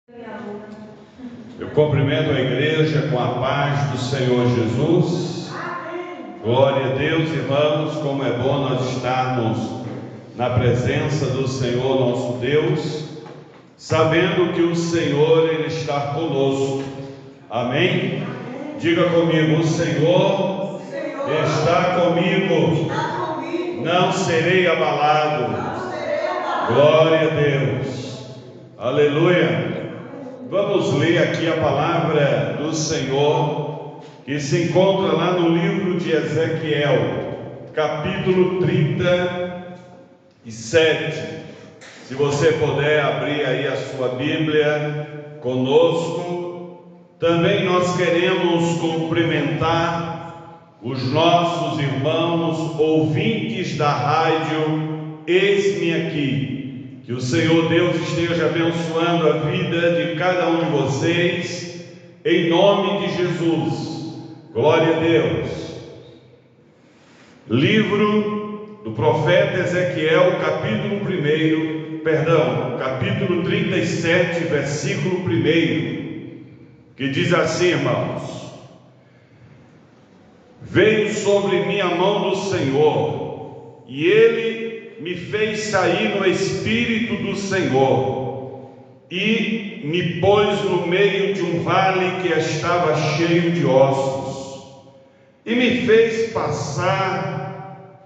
Eu cumprimento a igreja com a paz do Senhor Jesus. Glória a Deus, irmãos, como é bom nós estarmos na presença do Senhor nosso Deus, sabendo que o Senhor, Ele está conosco. Amém? Diga comigo: o Senhor está comigo, não serei abalado. Glória a Deus, aleluia. Vamos ler aqui a palavra do Senhor, que se encontra lá no livro de Ezequiel, capítulo 37. Se você puder abrir aí a sua Bíblia conosco. Também nós queremos cumprimentar os nossos irmãos ouvintes da rádio Eis-me Aqui. Que o Senhor Deus esteja abençoando a vida de cada um de vocês, em nome de Jesus. Glória a Deus. Livro do profeta Ezequiel, capítulo 37, versículo 1, que diz assim, irmãos: Veio sobre mim a mão do Senhor, e Ele me fez sair no Espírito do Senhor, e me pôs no meio de um vale que estava cheio de ossos, e me fez passar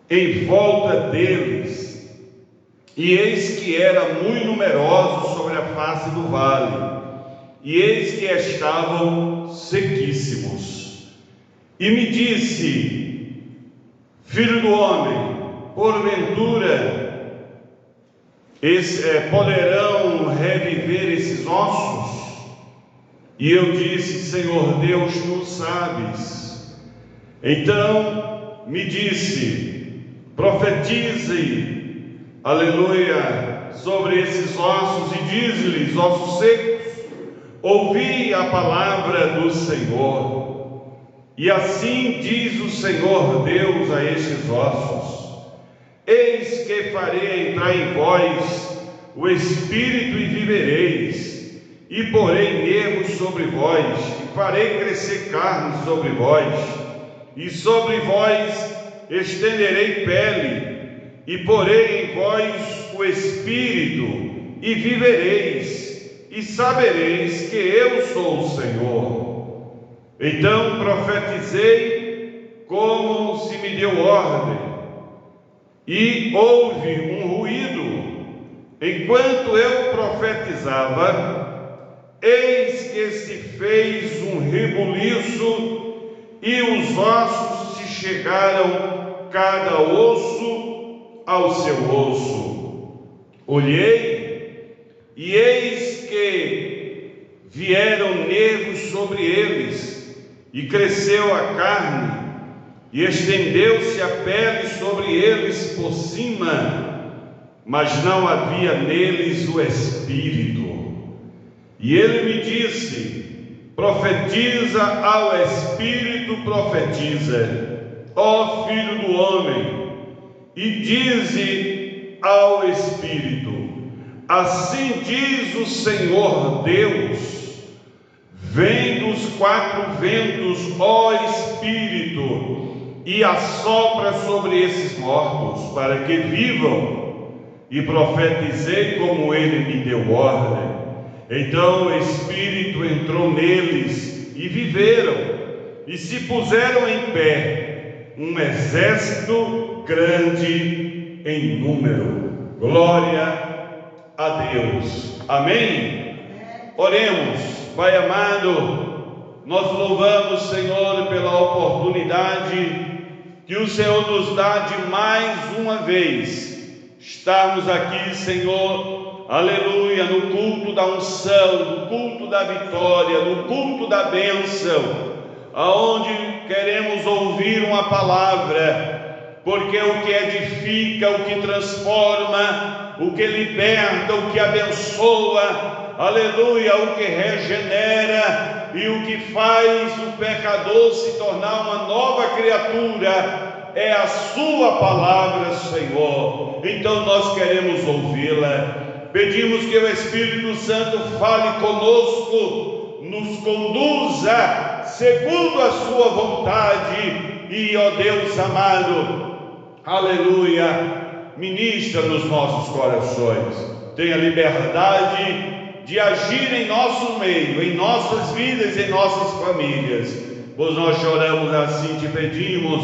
em volta deles, e eis que era muito numeroso sobre a face do vale, e eis que estavam sequíssimos. E me disse: Filho do homem, porventura poderão reviver esses ossos? E eu disse: Senhor Deus, tu sabes. Então me disse: profetize, aleluia, sobre esses ossos, e diz-lhes: ossos secos, ouvi a palavra do Senhor. E assim diz o Senhor Deus a estes ossos: eis que farei entrar em vós o Espírito e vivereis, e porei nervos sobre vós, e farei crescer carne sobre vós, e sobre vós estenderei pele, e porei em vós o Espírito e vivereis, e sabereis que eu sou o Senhor. Então profetizei como se me deu ordem, e houve um ruído. Enquanto eu profetizava, eis que se fez um rebuliço, e os ossos se chegaram cada osso ao seu osso. Olhei, e eis que vieram nervos sobre eles, e cresceu a carne, e estendeu-se a pele sobre eles por cima, mas não havia neles o Espírito. E ele me disse: profetiza ao Espírito, profetiza, ó filho do homem, e dize ao Espírito: assim diz o Senhor Deus: vem dos quatro ventos, ó Espírito, e assopra sobre esses mortos, para que vivam. E profetizei como ele me deu ordem. Então o Espírito entrou neles, e viveram, e se puseram em pé, um exército grande em número. Glória a Deus. Amém? Oremos. Pai amado, nós louvamos, Senhor, pela oportunidade que o Senhor nos dá de mais uma vez estarmos aqui, Senhor, aleluia, no culto da unção, no culto da vitória, no culto da bênção, aonde queremos ouvir uma palavra, porque o que edifica, o que transforma, o que liberta, o que abençoa, aleluia, o que regenera e o que faz o pecador se tornar uma nova criatura é a sua palavra, Senhor. Então nós queremos ouvi-la. pedimos que o Espírito Santo fale conosco, nos conduza segundo a sua vontade e, ó Deus amado, aleluia, ministra nos nossos corações. Tenha liberdade de agir em nosso meio, em nossas vidas, em nossas famílias, pois nós choramos assim, te pedimos,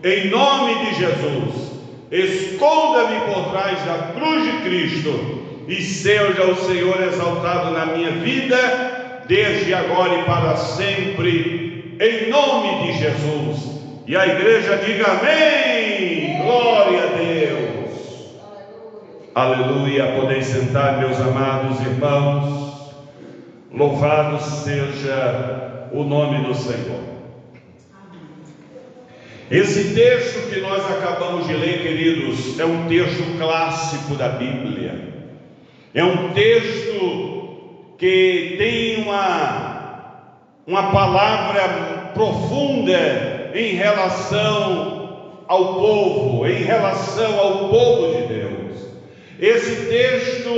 em nome de Jesus. Esconda-me por trás da cruz de Cristo e seja o Senhor exaltado na minha vida, desde agora e para sempre, em nome de Jesus. E a igreja diga amém, glória a Deus, aleluia. Podeis sentar, meus amados irmãos, louvado seja o nome do Senhor. Esse texto que nós acabamos de ler, queridos, é um texto clássico da Bíblia. É um texto que tem uma palavra profunda em relação ao povo de Deus. Esse texto,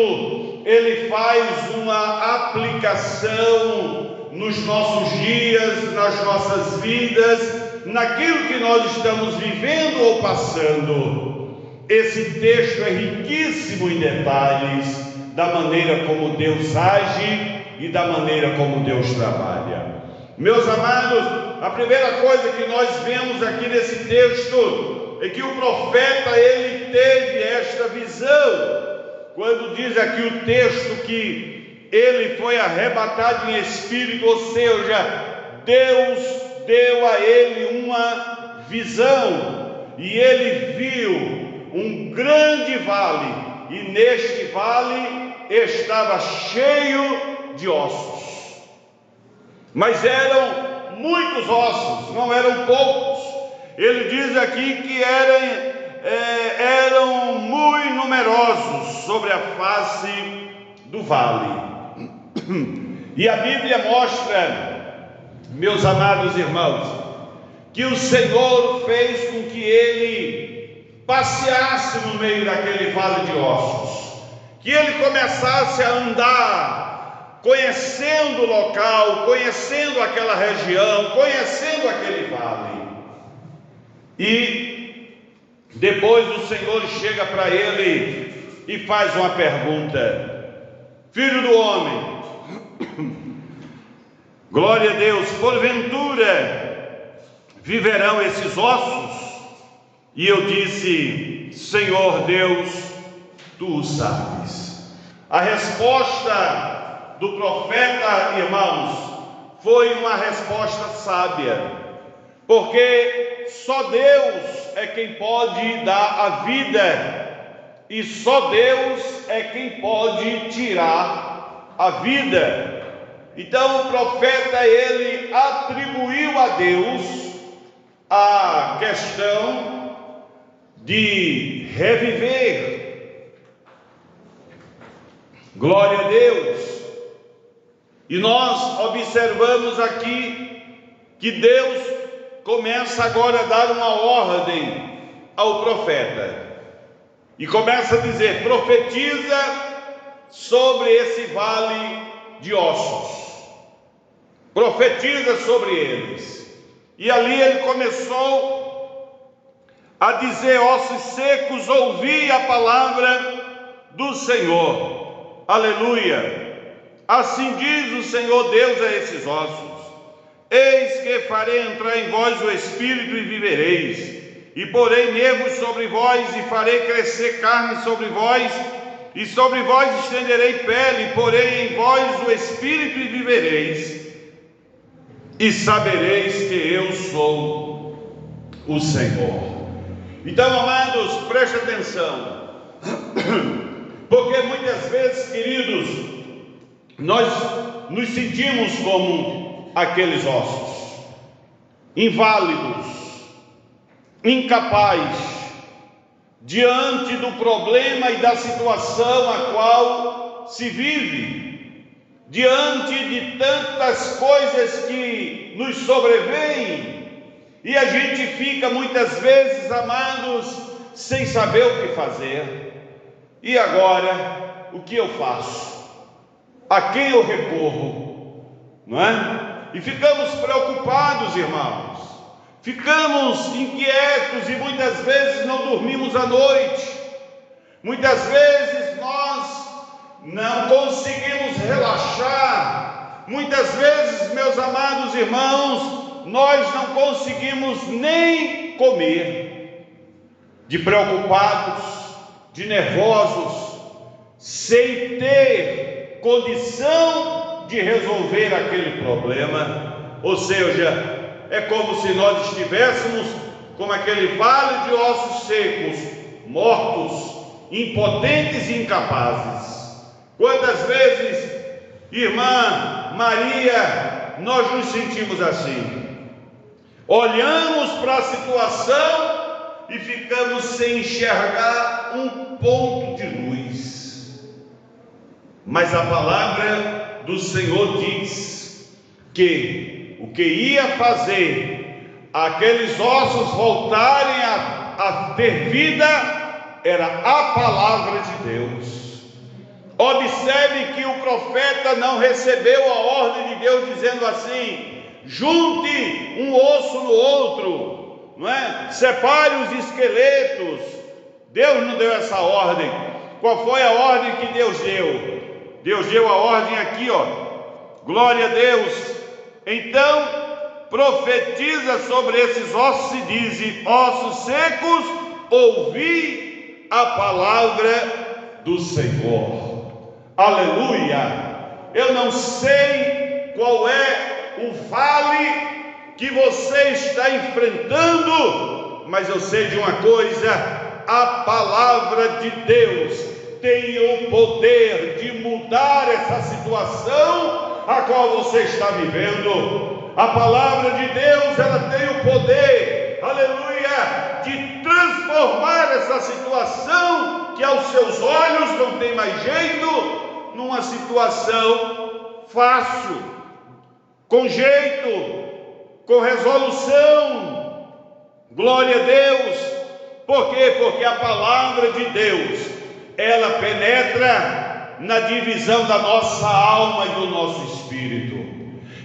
ele faz uma aplicação nos nossos dias, nas nossas vidas, naquilo que nós estamos vivendo ou passando. Esse texto é riquíssimo em detalhes da maneira como Deus age e da maneira como Deus trabalha. Meus amados, a primeira coisa que nós vemos aqui nesse texto é que o profeta, ele teve esta visão. Quando diz aqui o texto que ele foi arrebatado em espírito, ou seja, Deus deu a ele uma visão, e ele viu um grande vale, e neste vale estava cheio de ossos, mas eram muitos ossos, não eram poucos. Ele diz aqui que eram muito numerosos sobre a face do vale. E a Bíblia mostra, meus amados irmãos, que o Senhor fez com que ele passeasse no meio daquele vale de ossos, que ele começasse a andar, conhecendo o local, conhecendo aquela região, conhecendo aquele vale. E depois o Senhor chega para ele e faz uma pergunta: filho do homem, glória a Deus, porventura viverão esses ossos? E eu disse: Senhor Deus, tu o sabes. A resposta do profeta, irmãos, foi uma resposta sábia, porque só Deus é quem pode dar a vida, e só Deus é quem pode tirar a vida. Então o profeta, ele atribuiu a Deus a questão de reviver. Glória a Deus. E nós observamos aqui que Deus começa agora a dar uma ordem ao profeta, e começa a dizer: profetiza sobre esse vale de ossos, profetiza sobre eles. E ali ele começou a dizer: ossos secos, ouvi a palavra do Senhor. Aleluia. Assim diz o Senhor Deus a esses ossos: eis que farei entrar em vós o Espírito e vivereis, e porei nervos sobre vós, e farei crescer carne sobre vós, e sobre vós estenderei pele, e porei em vós o Espírito e vivereis, e sabereis que eu sou o Senhor. Então, amados, preste atenção, porque muitas vezes, queridos, nós nos sentimos como aqueles ossos, inválidos, incapazes, diante do problema e da situação a qual se vive, diante de tantas coisas que nos sobrevêm, e a gente fica muitas vezes, amados, sem saber o que fazer. E agora, o que eu faço? A quem eu recorro? Não é? E ficamos preocupados, irmãos. Ficamos inquietos e muitas vezes não dormimos à noite. Muitas vezes nós não conseguimos relaxar. Muitas vezes, meus amados irmãos, nós não conseguimos nem comer, de preocupados, de nervosos, sem ter condição de resolver aquele problema. Ou seja, é como se nós estivéssemos como aquele vale de ossos secos, mortos, impotentes e incapazes. Quantas vezes, irmã Maria, nós nos sentimos assim? Olhamos para a situação e ficamos sem enxergar um ponto de luz. Mas a palavra do Senhor diz que o que ia fazer aqueles ossos voltarem a ter vida era a palavra de Deus. Observe que o profeta não recebeu a ordem de Deus dizendo assim: junte um osso no outro, não é? Separe os esqueletos. Deus não deu essa ordem. Qual foi a ordem que Deus deu? Deus deu a ordem aqui, ó. Glória a Deus. Então profetiza sobre esses ossos e diz: ossos secos, ouvi a palavra do Senhor. Aleluia. Eu não sei qual é o vale que você está enfrentando, mas eu sei de uma coisa: a palavra de Deus tem o poder de mudar essa situação a qual você está vivendo. A palavra de Deus, ela tem o poder, aleluia, de transformar essa situação que aos seus olhos não tem mais jeito, numa situação fácil, com jeito, com resolução. Glória a Deus. Por quê? Porque a palavra de Deus, ela penetra na divisão da nossa alma e do nosso espírito,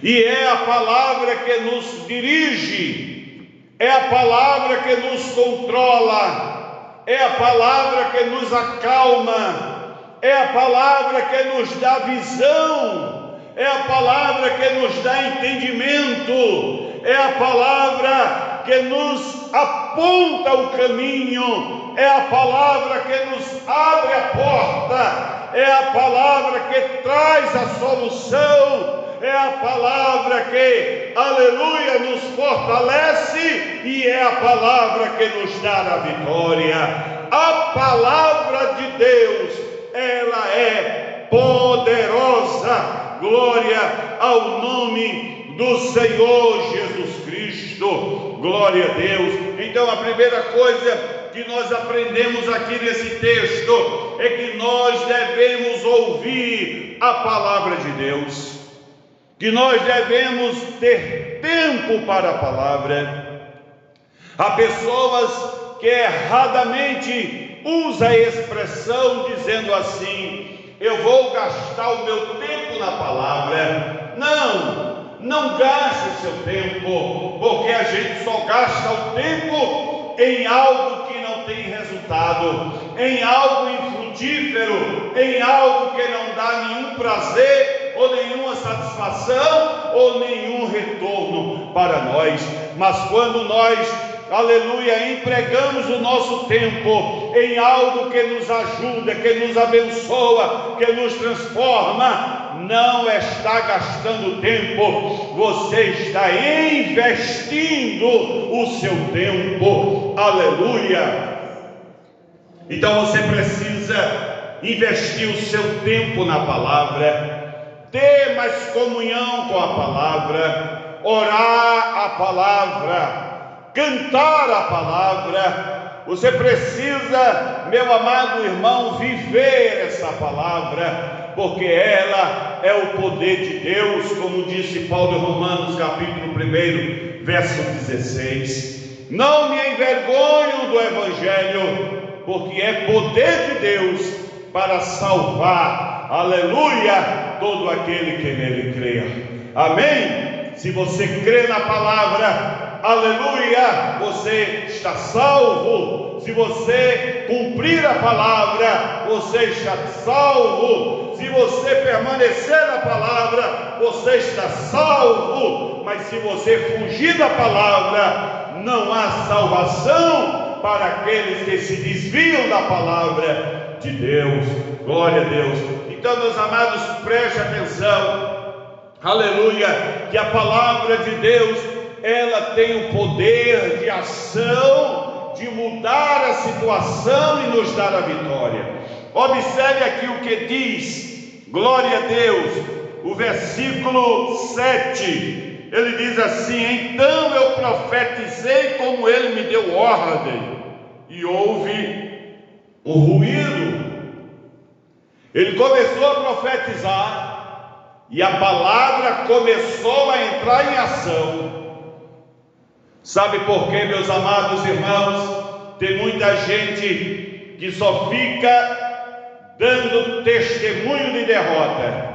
e é a palavra que nos dirige, é a palavra que nos controla, é a palavra que nos acalma, é a palavra que nos dá visão, é a palavra que nos dá entendimento, é a palavra que nos aponta o caminho, é a palavra que nos abre a porta, é a palavra que traz a solução, é a palavra que, aleluia, nos fortalece, e é a palavra que nos dá a vitória. A palavra de Deus, ela é poderosa. Glória ao nome do Senhor Jesus Cristo. Glória a Deus. Então a primeira coisa que nós aprendemos aqui nesse texto é que nós devemos ouvir a palavra de Deus, que nós devemos ter tempo para a palavra. Há pessoas que erradamente usam a expressão dizendo assim: eu vou gastar o meu tempo na palavra. Não gaste o seu tempo, porque a gente só gasta o tempo em algo que não tem resultado, em algo infrutífero, em algo que não dá nenhum prazer, ou nenhuma satisfação, ou nenhum retorno para nós. Mas quando nós, aleluia, empregamos o nosso tempo em algo que nos ajuda, que nos abençoa, que nos transforma, não está gastando tempo, você está investindo o seu tempo. Aleluia. Então você precisa investir o seu tempo na palavra, ter mais comunhão com a palavra, orar a palavra, cantar a palavra. Você precisa, meu amado irmão, viver essa palavra, porque ela é o poder de Deus, como disse Paulo em Romanos capítulo 1, verso 16. Não me envergonho do Evangelho, porque é poder de Deus para salvar, aleluia, todo aquele que nele crê. Amém? Se você crê na palavra, aleluia, você está salvo. Se você cumprir a palavra, você está salvo. Se você permanecer na palavra, você está salvo. Mas se você fugir da palavra, não há salvação para aqueles que se desviam da palavra de Deus. Glória a Deus. Então, meus amados, preste atenção, aleluia, que a palavra de Deus, ela tem o poder de ação, de mudar a situação e nos dar a vitória. Observe aqui o que diz, glória a Deus, o versículo 7, ele diz assim: então eu profetizei como ele me deu ordem, e houve um ruído. Ele começou a profetizar, e a palavra começou a entrar em ação. Sabe por quê, meus amados irmãos? Tem muita gente que só fica dando testemunho de derrota.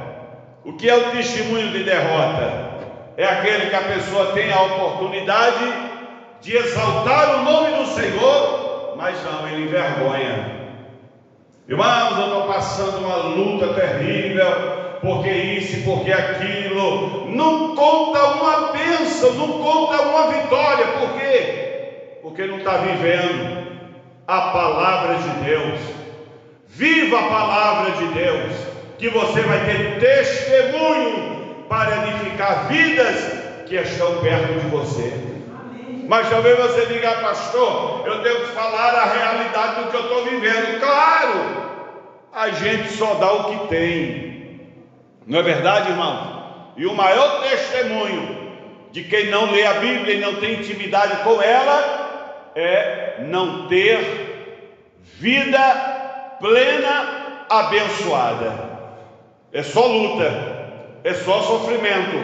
O que é o testemunho de derrota? É aquele que a pessoa tem a oportunidade de exaltar o nome do Senhor, mas não, ele envergonha. Irmãos, eu estou passando uma luta terrível, porque isso, porque aquilo. Não conta uma bênção, não conta uma vitória. Por quê? Porque não está vivendo a palavra de Deus. Viva a palavra de Deus, que você vai ter testemunho para edificar vidas que estão perto de você. Mas talvez você diga: pastor, eu tenho que falar a realidade do que eu estou vivendo. Claro, a gente só dá o que tem. Não é verdade, irmão? E o maior testemunho de quem não lê a Bíblia e não tem intimidade com ela é não ter vida plena, abençoada. É só luta, é só sofrimento,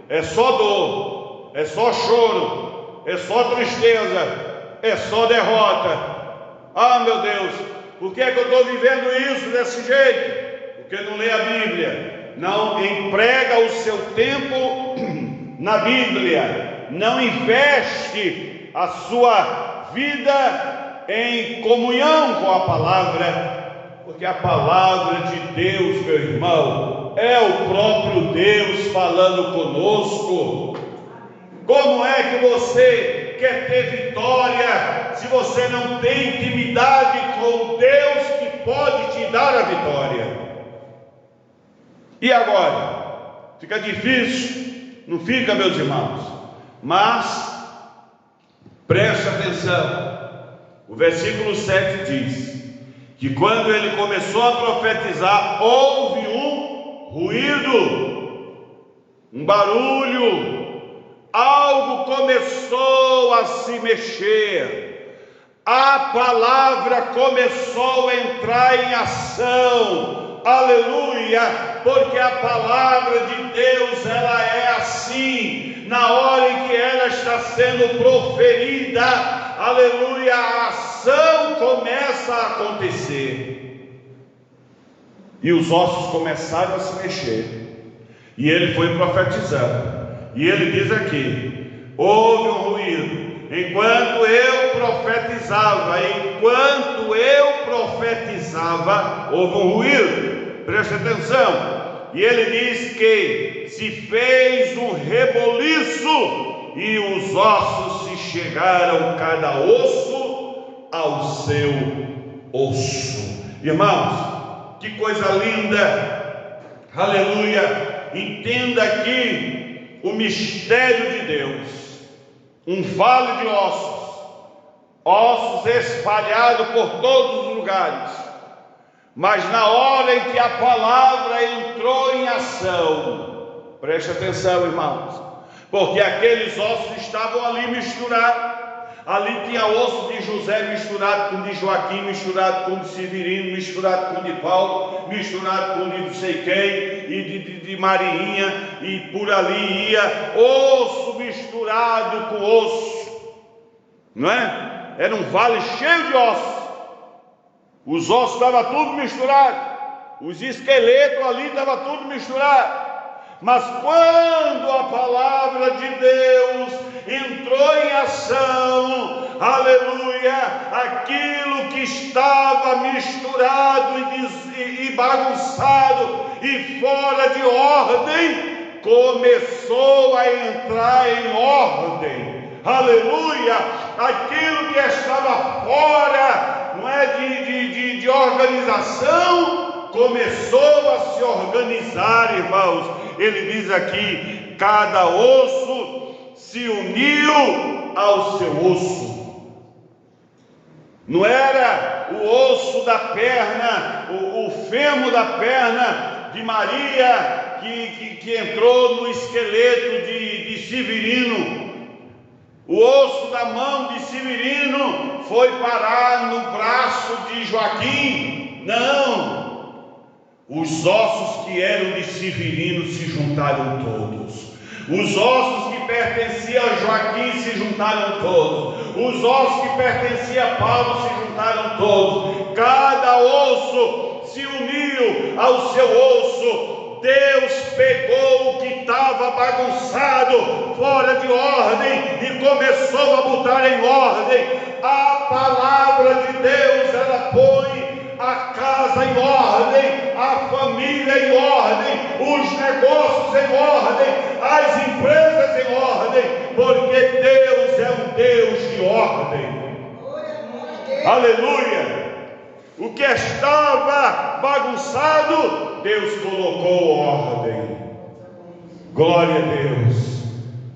é só dor, é só choro, é só tristeza, é só derrota. Ah, meu Deus, por que é que eu estou vivendo isso desse jeito? Porque não lê a Bíblia, não emprega o seu tempo na Bíblia, não investe a sua vida em comunhão com a palavra, porque a palavra de Deus, meu irmão, é o próprio Deus falando conosco. Como é que você quer ter vitória se você não tem intimidade com o Deus que pode te dar a vitória? E agora? Fica difícil? Não fica, meus irmãos? Mas preste atenção, o versículo 7 diz que quando ele começou a profetizar, houve um ruído, um barulho, algo começou a se mexer, a palavra começou a entrar em ação. Aleluia, porque a palavra de Deus, ela é assim, na hora em que ela está sendo proferida, aleluia, a ação começa a acontecer, e os ossos começaram a se mexer, e ele foi profetizando, e ele diz aqui: houve um ruído, enquanto eu profetizava, houve um ruído. Preste atenção, e ele diz que se fez um reboliço, e os ossos se chegaram, cada osso ao seu osso. Irmãos, que coisa linda, aleluia. Entenda aqui o mistério de Deus. Um vale de ossos, ossos espalhados por todos os lugares. Mas na hora em que a palavra entrou em ação, preste atenção, irmãos, porque aqueles ossos estavam ali misturados. Ali tinha osso de José misturado com de Joaquim, misturado com de Severino, misturado com de Paulo, misturado com de não sei quem, e de Marinha, e por ali ia osso misturado com osso, não é? Era um vale cheio de ossos. Os ossos estavam tudo misturados. os esqueletos ali estavam tudo misturado. Mas quando a palavra de Deus entrou em ação, aleluia, aquilo que estava misturado e bagunçado e fora de ordem, começou a entrar em ordem, aleluia. Aquilo que estava fora, não é, de organização, começou a se organizar, irmãos. Ele diz aqui: cada osso se uniu ao seu osso. Não era o osso da perna, o fêmur da perna de Maria que entrou no esqueleto de Severino. O osso da mão de Severino foi parar no braço de Joaquim. Não. Os ossos que eram de Severino se juntaram todos. Os ossos que pertenciam a Joaquim se juntaram todos. Os ossos que pertenciam a Paulo se juntaram todos. Cada osso se uniu ao seu osso. Deus pegou o que estava bagunçado, fora de ordem, e começou a botar em ordem. A palavra de Deus, ela põe a casa em ordem, a família em ordem, os negócios em ordem, as empresas em ordem, porque Deus é um Deus de ordem. Aleluia! O que estava bagunçado, Deus colocou ordem. Glória a Deus.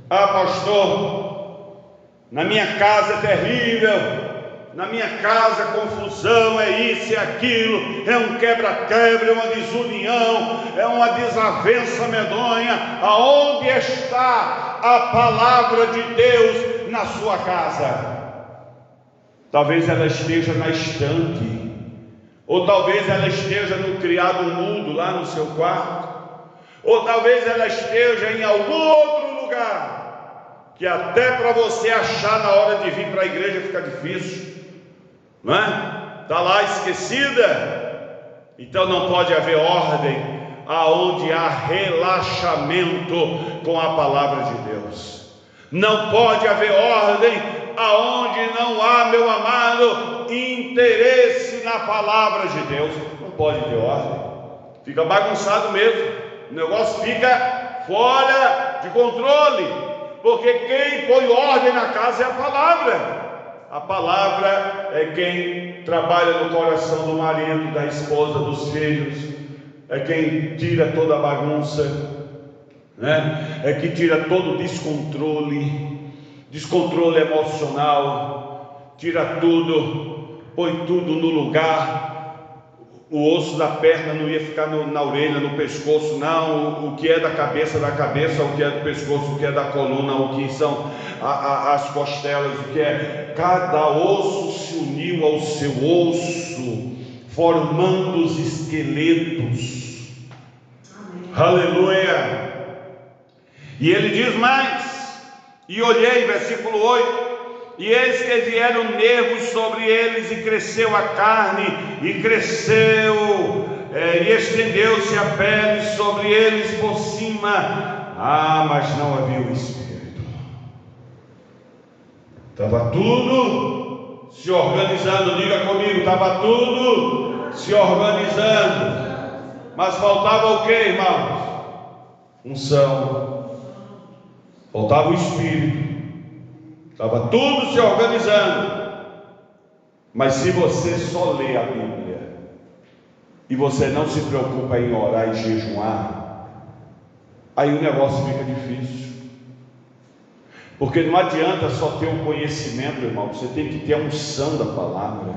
Ah, pastor, na minha casa é terrível. Na minha casa confusão, é isso e aquilo, é um quebra-quebra, é uma desunião, é uma desavença medonha. Aonde está a palavra de Deus na sua casa? Talvez ela esteja na estante, ou talvez ela esteja no criado mudo lá no seu quarto, ou talvez ela esteja em algum outro lugar, que até para você achar na hora de vir para a igreja fica difícil. Não é? Está lá esquecida. Então não pode haver ordem aonde há relaxamento com a palavra de Deus. Não pode haver ordem aonde não há, meu amado, interesse na palavra de Deus. Não pode ter ordem. Fica bagunçado mesmo. O negócio fica fora de controle, porque quem põe ordem na casa é a palavra. A palavra é quem trabalha no coração do marido, da esposa, dos filhos. É quem tira toda a bagunça, né? É que tira todo o descontrole emocional, tira tudo, põe tudo no lugar. O osso da perna não ia ficar na orelha, no pescoço, não. O que é da cabeça, o que é do pescoço, o que é da coluna, o que são as costelas, o que é. Cada osso se uniu ao seu osso, formando os esqueletos. Amém. Aleluia. E ele diz mais: e olhei, versículo 8, e eis que vieram nervos sobre eles, e cresceu a carne, e cresceu, e estendeu-se a pele sobre eles por cima. Mas não havia o Espírito. Estava tudo se organizando, diga comigo, estava tudo se organizando, mas faltava o que, irmãos? Unção. Faltava o Espírito. Estava tudo se organizando. Mas se você só lê a Bíblia e você não se preocupa em orar e jejuar, aí o negócio fica difícil. Porque não adianta só ter o conhecimento, irmão. Você tem que ter a unção da palavra.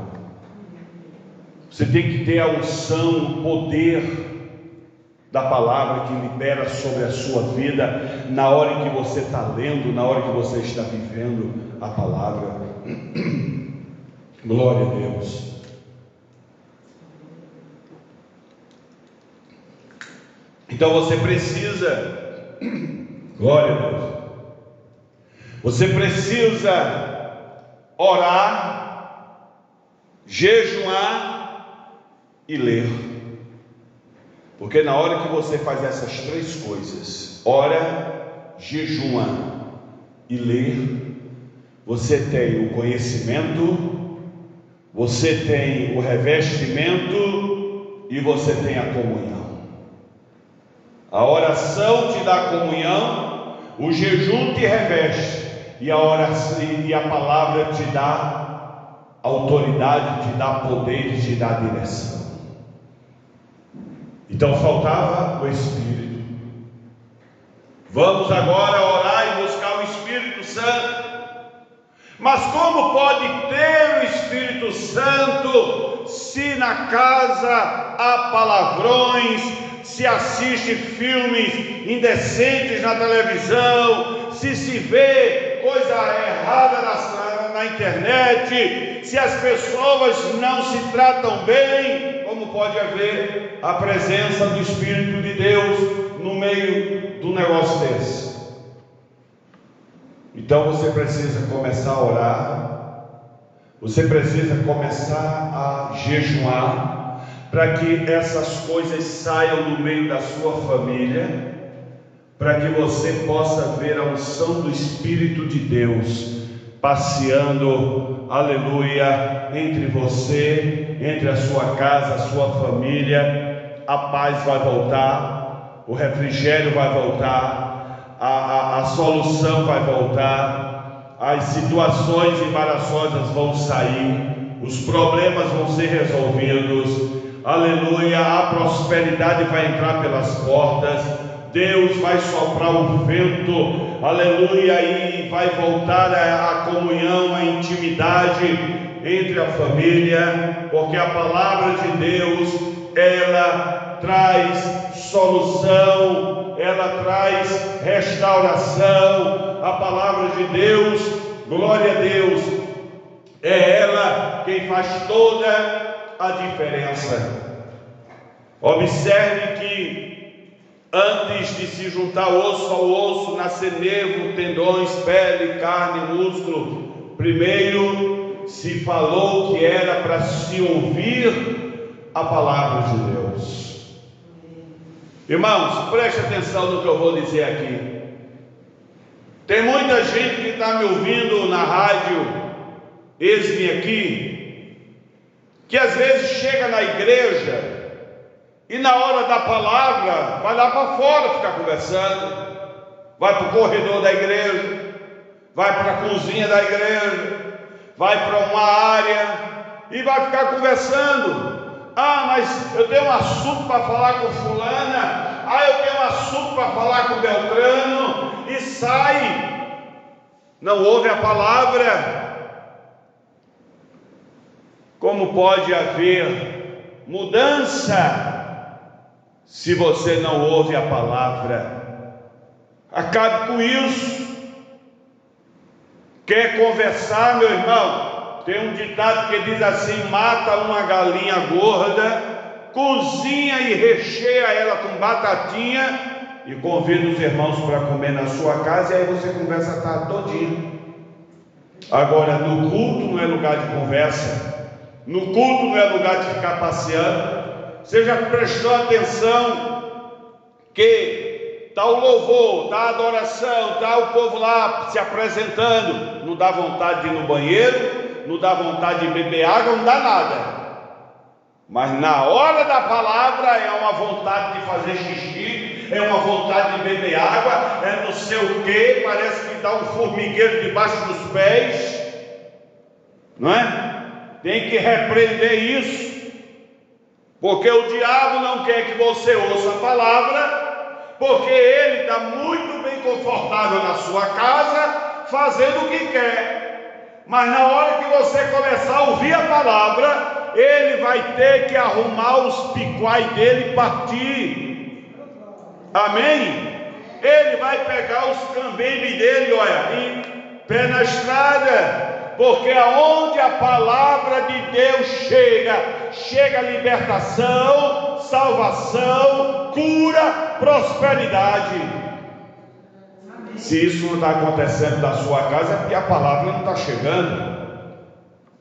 Você tem que ter a unção, o poder da palavra que libera sobre a sua vida, na hora em que você está lendo, na hora que você está vivendo a palavra. Glória a Deus. Então você precisa, glória a Deus, você precisa orar, jejuar e ler. Porque na hora que você faz essas três coisas, ora, jejua e lê, você tem o conhecimento, você tem o revestimento e você tem a comunhão. A oração te dá comunhão, o jejum te reveste e a oração e a palavra te dá autoridade, te dá poder e te dá direção. Então faltava o Espírito. Vamos agora orar e buscar o Espírito Santo. Mas como pode ter o Espírito Santo se na casa há palavrões, se assiste filmes indecentes na televisão, se vê coisa errada na internet, se as pessoas não se tratam bem? Como pode haver a presença do Espírito de Deus no meio do negócio desse? Então você precisa começar a orar, você precisa começar a jejuar, para que essas coisas saiam do meio da sua família, para que você possa ver a unção do Espírito de Deus passeando, aleluia, entre você, entre a sua casa, a sua família. A paz vai voltar, o refrigério vai voltar, a solução vai voltar, as situações embaraçosas vão sair, os problemas vão ser resolvidos, aleluia, a prosperidade vai entrar pelas portas, Deus vai soprar o vento, aleluia, e vai voltar a comunhão, a intimidade entre a família, porque a palavra de Deus, ela traz solução, ela traz restauração. A palavra de Deus, glória a Deus, é ela quem faz toda a diferença. Observe que antes de se juntar osso ao osso, nascer nervo, tendões, pele, carne, músculo, primeiro se falou que era para se ouvir a palavra de Deus. Irmãos, preste atenção no que eu vou dizer aqui. Tem muita gente que está me ouvindo na rádio, eis-me aqui, que às vezes chega na igreja e na hora da palavra vai lá para fora ficar conversando, vai para o corredor da igreja, vai para a cozinha da igreja, vai para uma área e vai ficar conversando. Ah, mas eu tenho um assunto para falar com fulana, eu tenho um assunto para falar com Beltrano, e sai, não ouve a palavra. Como pode haver mudança se você não ouve a palavra? Acabe com isso. Quer conversar, meu irmão? Tem um ditado que diz assim: mata uma galinha gorda, cozinha e recheia ela com batatinha e convida os irmãos para comer na sua casa, e aí você conversa a tarde todinha. Agora, no culto não é lugar de conversa, no culto não é lugar de ficar passeando. Você já prestou atenção que está o louvor, está a adoração, está o povo lá se apresentando, não dá vontade de ir no banheiro, não dá vontade de beber água, não dá nada. Mas na hora da palavra é uma vontade de fazer xixi, é uma vontade de beber água, é não sei o que, parece que dá um formigueiro debaixo dos pés, não é? Tem que repreender isso, porque o diabo não quer que você ouça a palavra, porque ele está muito bem confortável na sua casa, fazendo o que quer. Mas na hora que você começar a ouvir a palavra, ele vai ter que arrumar os picuais dele e partir. Amém? Ele vai pegar os cambembes dele, olha, em pé na estrada, porque aonde a palavra de Deus chega libertação, salvação, cura, prosperidade. Se isso não está acontecendo na sua casa, é porque a palavra não está chegando,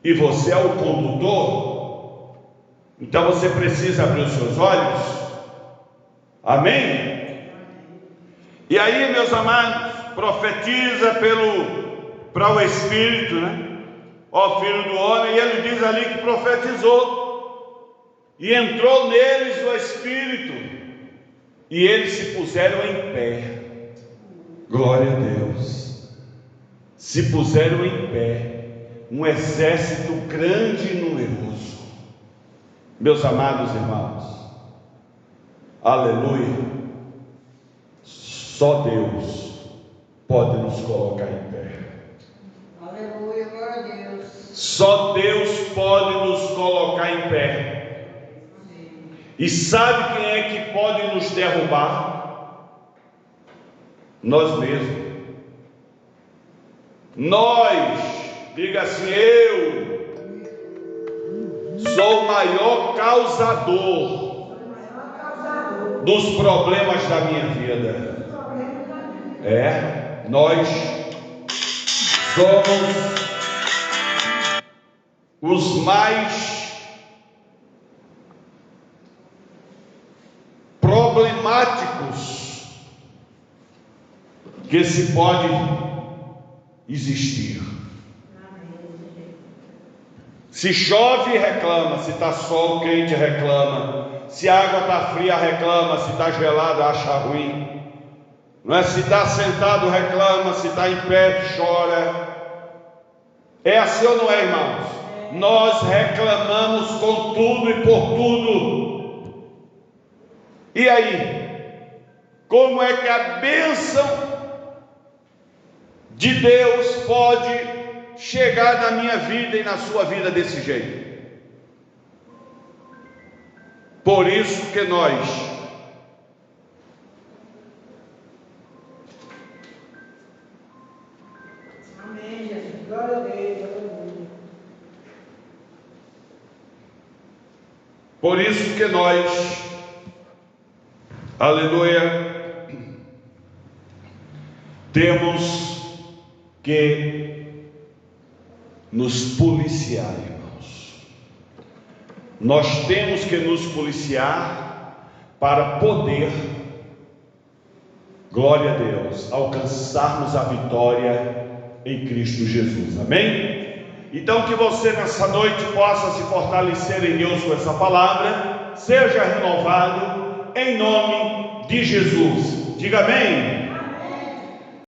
e você é o condutor. Então você precisa abrir os seus olhos Amém? E aí, meus amados, profetiza para o Espírito, né? Ó filho do homem, e ele diz ali que profetizou, e entrou neles o Espírito, e eles se puseram em pé. Glória a Deus. Se puseram em pé, um exército grande e numeroso. Meus amados irmãos, aleluia, só Deus pode nos colocar em pé. Aleluia, glória a Deus. Só Deus pode nos colocar em pé. E sabe quem é que pode nos derrubar? Nós mesmos. Nós, diga assim, eu sou o maior causador dos problemas da minha vida. Nós somos os mais problemáticos que se pode existir. Se chove, reclama. Se está sol quente, reclama. Se a água está fria, reclama. Se está gelada, acha ruim. Não é? Se está sentado, reclama. Se está em pé, chora. É assim ou não é, irmãos? Nós reclamamos com tudo e por tudo. E aí? Como é que a bênção de Deus pode chegar na minha vida e na sua vida desse jeito? Por isso que nós Amém, Jesus. Glória a Deus. Por isso que nós, aleluia, temos que nos policiar, irmãos. Nós temos que nos policiar para poder, glória a Deus, alcançarmos a vitória em Cristo Jesus. Amém? Então que você nessa noite possa se fortalecer em Deus com essa palavra, seja renovado em nome de Jesus. Diga amém.